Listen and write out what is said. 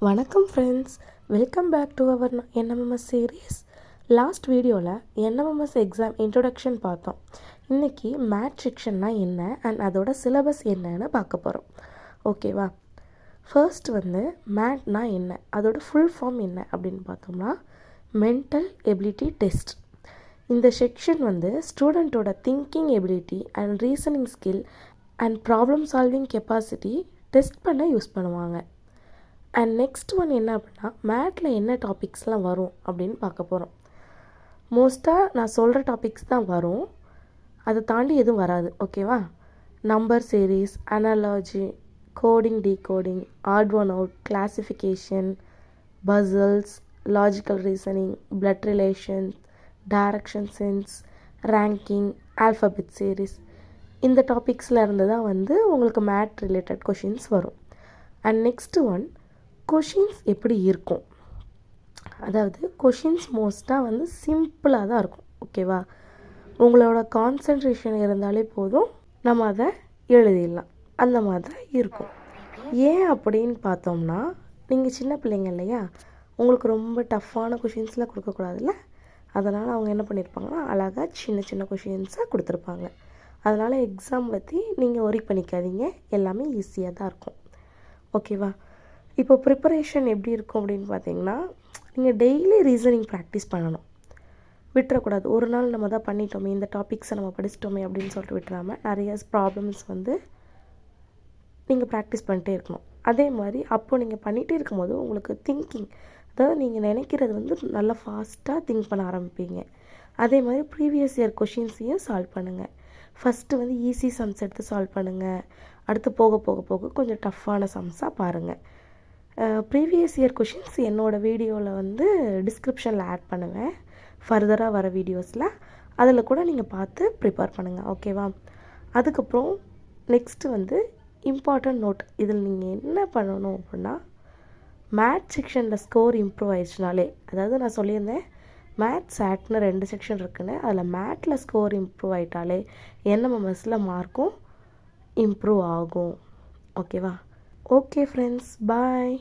வணக்கம் friends, welcome back to our NMMS series. Last வீடியோவில் NMMS exam introduction பார்த்தோம். இன்றைக்கி மேத் செக்ஷன்னா என்ன அண்ட் அதோட சிலபஸ் என்னன்னு பார்க்க போகிறோம். ஓகேவா? ஃபர்ஸ்ட் மேத்னா என்ன, அதோட ஃபுல் ஃபார்ம் என்ன அப்படின்னு பார்த்தோம்னா மென்டல் எபிலிட்டி டெஸ்ட். இந்த செக்ஷன் ஸ்டூடெண்ட்டோட thinking ability and reasoning skill and problem solving capacity test பண்ண யூஸ் பண்ணுவாங்க. அண்ட் நெக்ஸ்ட் ஒன் என்ன அப்படின்னா மேத்தில் என்ன டாபிக்ஸ்லாம் வரும் அப்படின்னு பார்க்க போகிறோம். மோஸ்ட்டாக நான் சொல்கிற டாபிக்ஸ் தான் வரும், அதை தாண்டி எதுவும் வராது. ஓகேவா? Number series, analogy, coding, decoding, odd one out, classification, puzzles, logical reasoning, blood relations, direction sense, ranking, alphabet series, இந்த டாபிக்ஸில் இருந்து தான் உங்களுக்கு மேத் ரிலேட்டட் கொஷின்ஸ் வரும். அண்ட் நெக்ஸ்ட்டு ஒன் கொஷின்ஸ் எப்படி இருக்கும், அதாவது கொஷின்ஸ் மோஸ்ட்டாக சிம்பிளாக தான் இருக்கும். ஓகேவா? உங்களோட கான்சன்ட்ரேஷன் இருந்தாலே போதும், நம்ம அதை எழுதிடலாம், அந்த மாதிரி தான் இருக்கும். ஏன் அப்படின்னு பார்த்தோம்னா நீங்கள் சின்ன பிள்ளைங்க இல்லையா, உங்களுக்கு ரொம்ப டஃப்பான கொஷின்ஸ்லாம் கொடுக்கக்கூடாதுல்ல. அதனால் அவங்க என்ன பண்ணியிருப்பாங்கன்னா அழகாக சின்ன சின்ன கொஷின்ஸாக கொடுத்துருப்பாங்க. அதனால் எக்ஸாம் பற்றி நீங்கள் ஒரி பண்ணிக்காதீங்க, எல்லாமே ஈஸியாக தான் இருக்கும். ஓகேவா? இப்போ ப்ரிப்பரேஷன் எப்படி இருக்கும் அப்படின்னு பார்த்தீங்கன்னா, நீங்கள் டெய்லி ரீசனிங் ப்ராக்டிஸ் பண்ணணும், விட்டுறக்கூடாது. ஒரு நாள் நம்ம தான் பண்ணிட்டோமே, இந்த டாபிக்ஸை நம்ம படிச்சிட்டோமே அப்படின்னு சொல்லிட்டு விட்டுறாமல் நிறைய ப்ராப்ளம்ஸ் நீங்கள் ப்ராக்டிஸ் பண்ணிட்டே இருக்கணும். அதே மாதிரி அப்போது நீங்கள் பண்ணிகிட்டே இருக்கும்போது உங்களுக்கு திங்கிங், அதாவது நீங்கள் நினைக்கிறது நல்லா ஃபாஸ்ட்டாக திங்க் பண்ண ஆரம்பிப்பீங்க. அதே மாதிரி ப்ரீவியஸ் இயர் கொஷின்ஸையும் சால்வ் பண்ணுங்கள். ஃபஸ்ட்டு ஈஸி சம்ஸ் எடுத்து சால்வ் பண்ணுங்கள். அடுத்து போக போக போக கொஞ்சம் டஃப்பான சம்ஸாக பாருங்கள். ப்ரீவியஸ் இயர் கொஷின்ஸ் என்னோடய வீடியோவில் டிஸ்கிரிப்ஷனில் ஆட் பண்ணுவேன், ஃபர்தராக வர வீடியோஸில் அதில் கூட நீங்கள் பார்த்து ப்ரிப்பேர் பண்ணுங்கள். ஓகேவா? அதுக்கப்புறம் நெக்ஸ்ட்டு இம்பார்ட்டன்ட் நோட். இதில் நீங்கள் என்ன பண்ணணும் அப்படின்னா, மேத் செக்ஷனில் ஸ்கோர் இம்ப்ரூவ் ஆயிடுச்சுனாலே, அதாவது நான் சொல்லியிருந்தேன் மேத் சாட்னு 2 செக்ஷன் இருக்குன்னு, அதில் மேத்தில் ஸ்கோர் இம்ப்ரூவ் ஆகிட்டாலே என்எம்எம்எஸில் மார்க்கும் இம்ப்ரூவ் ஆகும். ஓகேவா? ஓகே ஃப்ரெண்ட்ஸ், பாய்.